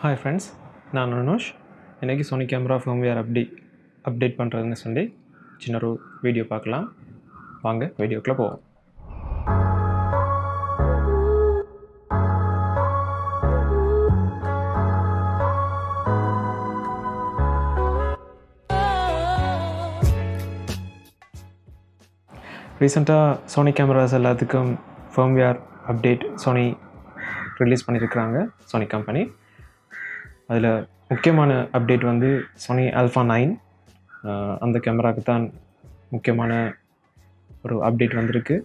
Hi friends, நான் அனுஷ். இன்றைக்கி Sony camera firmware update பண்ணுறதுன்னு சொல்லி சின்ன ஒரு வீடியோ பார்க்கலாம். வாங்க வீடியோக்குள்ளே போவோம். ரீசெண்டாக சோனி கேமராஸ் எல்லாத்துக்கும் ஃபர்ம்வேர் அப்டேட் சோனி ரிலீஸ் பண்ணியிருக்கிறாங்க, சோனி கம்பெனி. அதில் முக்கியமான அப்டேட் வந்து சோனி ஆல்ஃபா 9 அந்த கேமராவுக்கு தான் முக்கியமான ஒரு அப்டேட் வந்திருக்கு.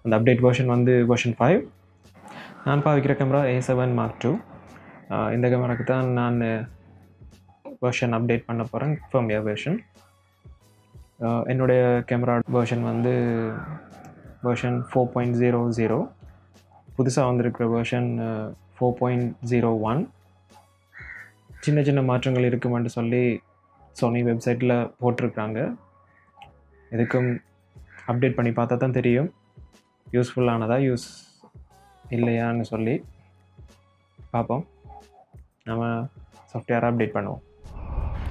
அந்த அப்டேட் வெர்ஷன் வந்து வெர்ஷன் 5. நான் பாவிக்கிற கேமரா A7 II. இந்த கேமராவுக்கு தான் நான் வெர்ஷன் அப்டேட் பண்ண போகிறேன், ஃபர்ம்வேர் வெர்ஷன். என்னுடைய கேமரா வெர்ஷன் வந்து வெர்ஷன் 4.00. புதுசாக வந்திருக்கிற வெர்ஷன் 4.01. சின்ன சின்ன மாற்றங்கள் இருக்குமென்று சொல்லி சோனி வெப்சைட்டில் போட்டிருக்கிறாங்க. இதுக்கும் அப்டேட் பண்ணி பார்த்தா தான் தெரியும் யூஸ்ஃபுல்லானதா யூஸ் இல்லையான்னு சொல்லி பார்ப்போம். நம்ம சாஃப்ட்வேரை அப்டேட் பண்ணுவோம்.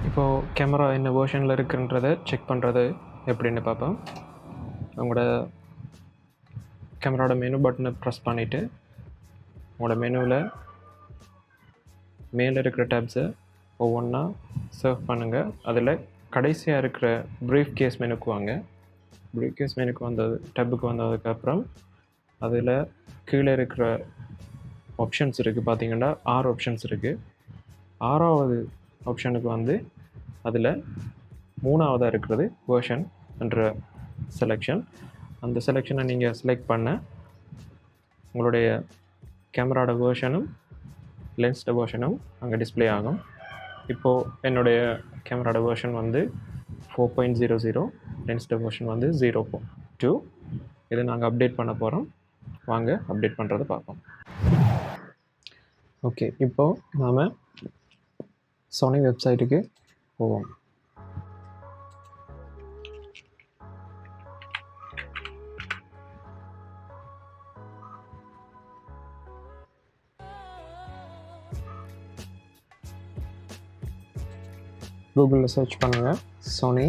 இப்போது கேமரா என்ன வெர்ஷனில் இருக்குன்றதை செக் பண்ணுறது எப்படின்னு பார்ப்போம். உங்களோட கேமராவோட மெனு பட்டனை ப்ரெஸ் பண்ணிவிட்டு உங்களோட மெனுவில் மேலே இருக்கிற டேப்ஸை ஒவ்வொன்றா சர்வ் பண்ணுங்கள். அதில் கடைசியாக இருக்கிற ப்ரீஃப் கேஸ் மெனுக்கு வாங்க. ப்ரீஃப் கேஸ் மெனுக்கு டேப்புக்கு வந்ததுக்கப்புறம் அதில் கீழே இருக்கிற ஆப்ஷன்ஸ் இருக்குது. பார்த்தீங்கன்னா 6 ஆப்ஷன்ஸ் இருக்குது. 6வது ஆப்ஷனுக்கு வந்து அதில் 3ஆவதாக இருக்கிறது வெர்ஷன் என்ற செலெக்ஷன். அந்த செலெக்ஷனை நீங்கள் செலக்ட் பண்ண உங்களுடைய கேமராவோட வெர்ஷனும் லென்ஸ்ட வெர்ஷனும் அங்கே டிஸ்பிளே ஆகும். இப்போது என்னுடைய கேமராவோட வெர்ஷன் வந்து 4.00, லென்ஸ்ட வெர்ஷன் வந்து 0.2. இதை நாங்கள் அப்டேட் பண்ண போகிறோம். வாங்க அப்டேட் பண்ணுறதை பார்ப்போம். ஓகே, இப்போது நாம் சோனி வெப்சைட்டுக்கு போவோம். கூகுளில் சர்ச் பண்ணுங்கள், Sony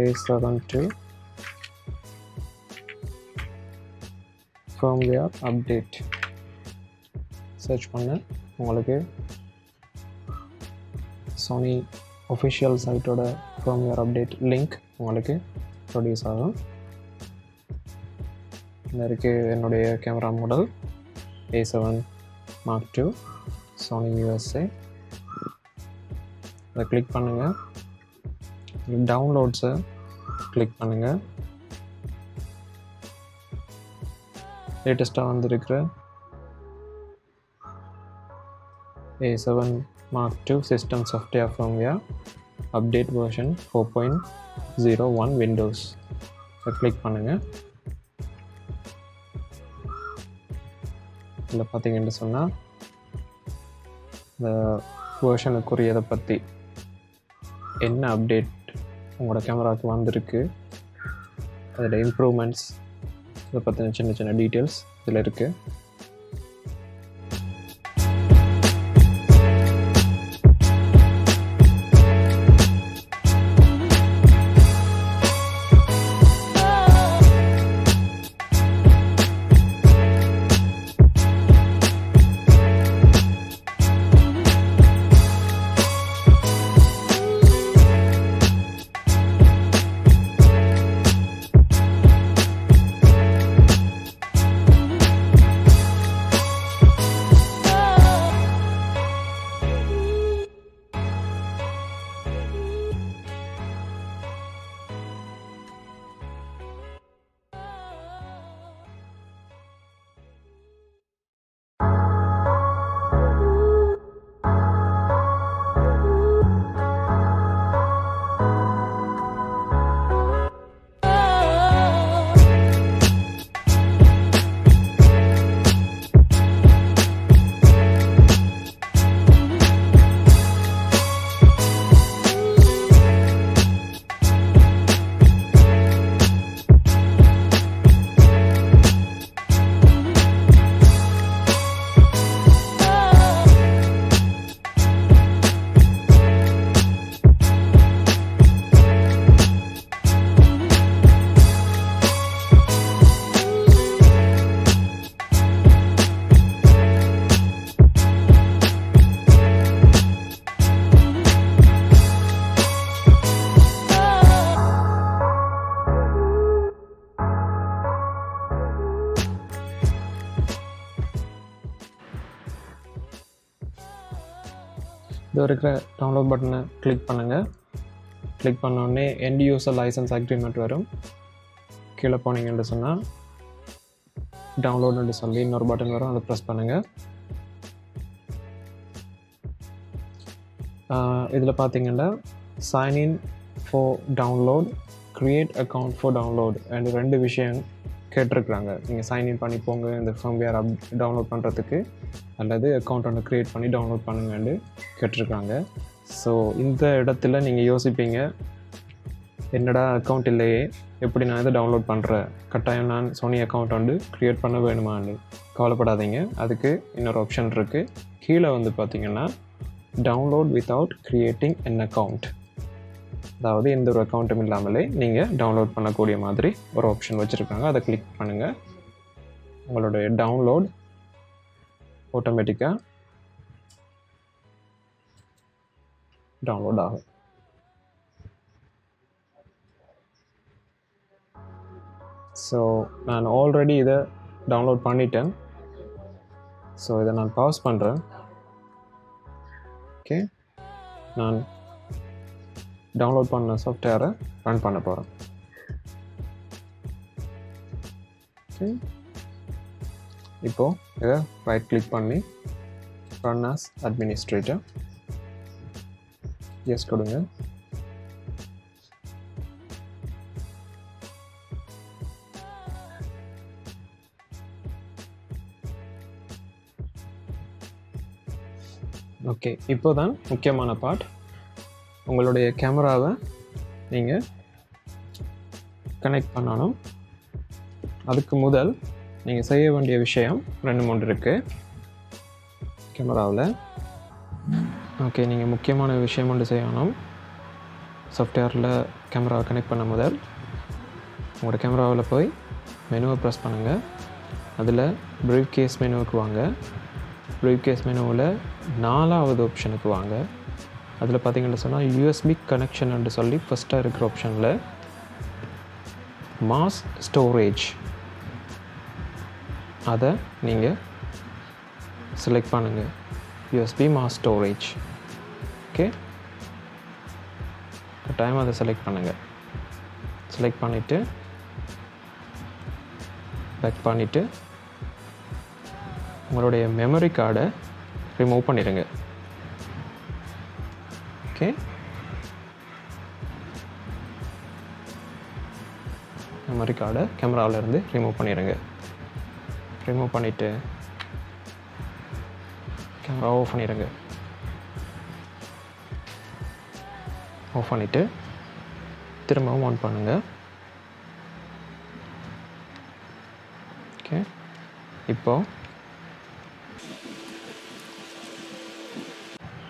A7 II firmware update search பண்ண உங்களுக்கு சோனி ஒஃபிஷியல் சைட்டோட ஃபர்ம்வேர் அப்டேட் லிங்க் உங்களுக்கு ப்ரொடியூஸ் ஆகும். இந்த இருக்குது என்னுடைய camera model A7 II Sony USA. அதை கிளிக் பண்ணுங்கள். டவுன்லோட்ஸை கிளிக் பண்ணுங்கள். லேட்டஸ்ட்டாக வந்திருக்கிற A7 II system software firmware update version 4.01 Windows. அதை கிளிக் பண்ணுங்கள். இதில் பார்த்தீங்கன்னு சொன்னால் இந்த வெர்ஷனுக்குரியதை பற்றி என்ன அப்டேட் உங்களோட கேமராவுக்கு வந்திருக்கு, அதில் இம்ப்ரூவ்மெண்ட்ஸ், இதை பற்றின சின்ன சின்ன டீட்டெயில்ஸ் இதில் இருக்குது. இது இருக்கிற டவுன்லோட் பட்டனை கிளிக் பண்ணுங்கள். கிளிக் பண்ணோடனே எண்ட் யூசர் லைசன்ஸ் அக்ரிமெண்ட் வரும். கீழே போனீங்கன்னு சொன்னால் டவுன்லோடுன்னு சொல்லி இன்னொரு பட்டன் வரும், அதை ப்ரெஸ் பண்ணுங்கள். இதில் பார்த்தீங்கன்னா sign in for download, create account for download and 2 விஷயம் கேட்டிருக்கிறாங்க. நீங்கள் சைன்இன் பண்ணி போங்க இந்த ஃபர்ம்வேர் டவுன்லோட் பண்ணுறதுக்கு, அல்லது அக்கௌண்ட் ஒன்று க்ரியேட் பண்ணி டவுன்லோட் பண்ணுங்கன்னு கேட்டிருக்காங்க. ஸோ இந்த இடத்துல நீங்கள் யோசிப்பீங்க, என்னடா அக்கௌண்ட் இல்லையே, எப்படி நான் இதை டவுன்லோட் பண்ணுறேன், கட்டாயம் நான் சோனி அக்கௌண்ட் வந்து க்ரியேட் பண்ண வேணுமான்னு. கவலைப்படாதீங்க, அதுக்கு இன்னொரு ஆப்ஷன் இருக்குது. கீழே வந்து பார்த்திங்கன்னா download without creating an account, அதாவது எந்த ஒரு அக்கௌண்ட்டும் இல்லாமலே நீங்கள் டவுன்லோட் பண்ணக்கூடிய மாதிரி ஒரு ஆப்ஷன் வச்சுருக்காங்க. அதை கிளிக் பண்ணுங்கள். உங்களுடைய டவுன்லோட் ஆட்டோமேட்டிக்காக டவுன்லோட் ஆகும். ஸோ நான் ஆல்ரெடி இதை டவுன்லோட் பண்ணிட்டேன். ஸோ இதை நான் பாஸ் பண்ணுறேன். ஓகே, நான் டவுன்லோட் பண்ண சாஃப்ட்வேரை ரன் பண்ண போகிறேன். ஓகே, இப்போது இதை ரைட் கிளிக் பண்ணி ரன் as அட்மினிஸ்ட்ரேட்டர் எஸ் கொடுங்க. ஓகே, இப்போ தான் முக்கியமான பார்ட். உங்களுடைய கேமராவை நீங்கள் கனெக்ட் பண்ணணும். அதுக்கு முதல் நீங்கள் செய்ய வேண்டிய விஷயம் 2-3 இருக்குது கேமராவில். ஓகே, நீங்கள் முக்கியமான விஷயம் ஒன்று செய்யணும். சாஃப்ட்வேரில் கேமராவை கனெக்ட் பண்ண முதல் உங்களோட கேமராவில் போய் மெனுவை ப்ரெஸ் பண்ணுங்கள். அதில் ப்ரீஃப் கேஸ் மெனுவுக்கு வாங்க. ப்ரீஃப் கேஸ் மெனுவில் 4வது ஆப்ஷனுக்கு வாங்க. அதில் பார்த்தீங்கன்னு சொன்னால் யூஎஸ்பி கனெக்ஷன் சொல்லி ஃபஸ்ட்டாக இருக்கிற ஆப்ஷனில் மாஸ் ஸ்டோரேஜ், அதை நீங்கள் செலக்ட் பண்ணுங்கள். USB mass storage. Okay, time அதை செலக்ட் பண்ணுங்கள். செலக்ட் பண்ணிவிட்டு பேக் பண்ணிவிட்டு உங்களுடைய மெமரி கார்டை ரிமூவ் பண்ணிடுங்க. ஓகே, மெமரி கார்டை கேமராவிலேருந்து ரிமூவ் பண்ணிடுங்க. ரிமூவ் பண்ணிவிட்டு கேமரா ஆஃப் பண்ணிடுங்க. ஆஃப் பண்ணிவிட்டு திரும்பவும் ஆன் பண்ணுங்கள். ஓகே, இப்போது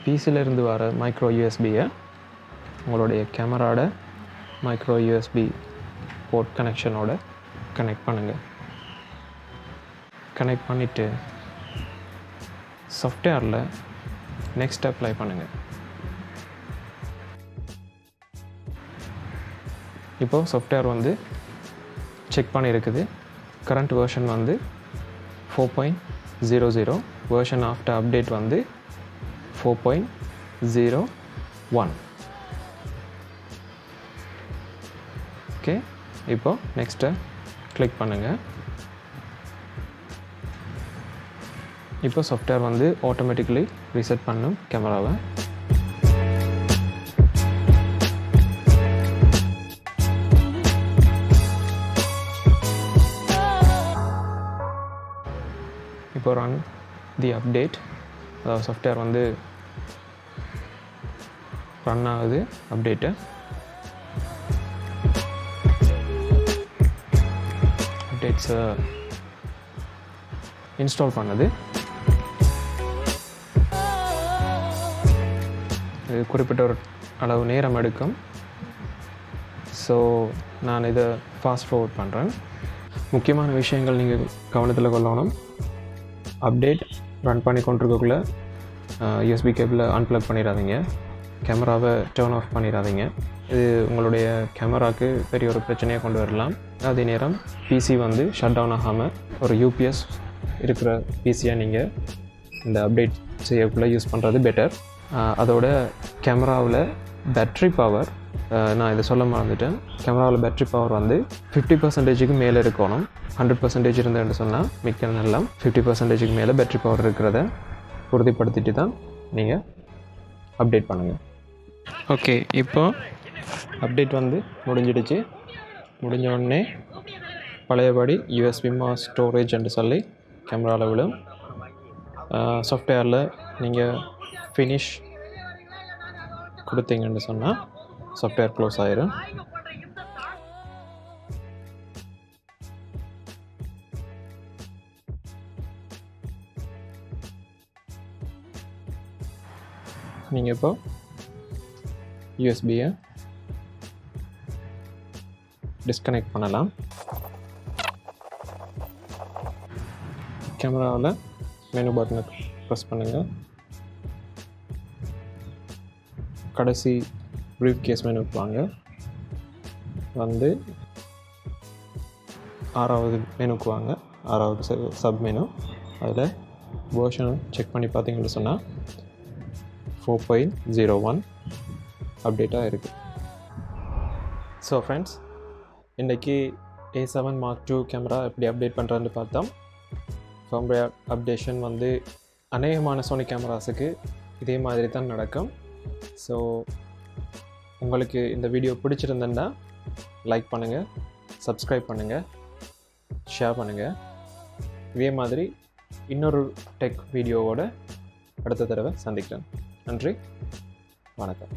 பிசியிலேருந்து வர மைக்ரோ யூஎஸ்பியை உங்களுடைய கேமராவோட மைக்ரோ யூஎஸ்பி போர்ட் கனெக்ஷனோட கனெக்ட் பண்ணுங்கள். கனெக்ட் பண்ணிவிட்டு சாஃப்ட்வேரில் நெக்ஸ்ட் அப்ளை பண்ணுங்கள். இப்போது சாஃப்ட்வேர் வந்து செக் பண்ணியிருக்குது. கரண்ட் வெர்ஷன் வந்து 4.00, வெர்ஷன் ஆஃப்டர் அப்டேட் வந்து 4.01. ஓகே, இப்போ நெக்ஸ்ட்டை கிளிக் பண்ணுங்கள். இப்போ சாஃப்ட்வேர் வந்து ஆட்டோமேட்டிக்கலி ரீசெட் பண்ணும் கேமராவை. இப்போ ரன் தி அப்டேட், அதாவது சாஃப்ட்வேர் வந்து ரன் ஆகுது. அப்டேட்டு அப்டேட்ஸை இன்ஸ்டால் பண்ணது. இது குறிப்பிட்ட ஒரு அளவு நேரம் எடுக்கும். ஸோ நான் இதை ஃபாஸ்ட் ஃபார்வர்ட் பண்ணுறேன். முக்கியமான விஷயங்கள் நீங்கள் கவனத்தில் கொள்ளணும். அப்டேட் ரன் பண்ணி கொண்டிருக்கக்குள்ள யூஎஸ்பி கேபிளை அன்ப்ளக் பண்ணிடாதீங்க. கேமராவை டர்ன் ஆஃப் பண்ணிடாதீங்க. இது உங்களுடைய கேமராவுக்கு பெரிய ஒரு பிரச்சனையை கொண்டு வரலாம். அதே நேரம் பிசி வந்து ஷட் டவுன் ஆகாமல் ஒரு யூபிஎஸ் இருக்கிற பிசியை நீங்கள் இந்த அப்டேட் செய்யக்குள்ளே யூஸ் பண்ணுறது பெட்டர். அதோட கேமராவில் பேட்ரி பவர் நான் இதை சொல்ல மறந்துட்டேன். கேமராவில் பேட்ரி பவர் வந்து 50%க்கு மேலே இருக்கணும். 100% இருந்தேன்னு சொன்னால் மிக்க நல்லா 50%க்கு மேலே பேட்ரி பவர் இருக்கிறத உறுதிப்படுத்திட்டு தான் நீங்கள் அப்டேட் பண்ணுங்கள். ஓகே, இப்போ அப்டேட் வந்து முடிஞ்சிடுச்சு. முடிஞ்ச உடனே பழையபடி யூஎஸ்பி ஸ்டோரேஜ் என்று சொல்லி கேமராவில் விடும். சாஃப்ட்வேரில் நீங்கள் ஃபினிஷ் கொடுத்தீங்கன்னு சொன்னால் சாஃப்ட்வேர் க்ளோஸ் ஆயிரும். நீங்கள் இப்போ யூஎஸ்பியை டிஸ்கனெக்ட் பண்ணலாம். கேமராவில் மெனு பட்டனை ப்ரெஸ் பண்ணுங்கள். கடைசி ப்ரீஃப் கேஸ் மெனுக்கு வாங்க. வந்து 6வது மெனுக்கு வாங்க. 6வது சப் மெனு. அதில் வேர்ஷன் செக் பண்ணி பார்த்தீங்கன்னு சொன்னால் 4.01 அப்டேட்டாக இருக்குது. ஸோ ஃப்ரெண்ட்ஸ், இன்றைக்கி A7 Mark II கேமரா எப்படி அப்டேட் பண்ணுறான்னு பார்த்தோம். firmware அப்டேஷன் வந்து அநேகமான சோனி கேமராஸுக்கு இதே மாதிரி தான் நடக்கும். ஸோ உங்களுக்கு இந்த வீடியோ பிடிச்சிருந்தேன்னா லைக் பண்ணுங்கள், சப்ஸ்கிரைப் பண்ணுங்கள், ஷேர் பண்ணுங்கள். இதே மாதிரி இன்னொரு டெக் வீடியோவோட அடுத்த தடவை சந்திக்கிறேன். நன்றி, வணக்கம்.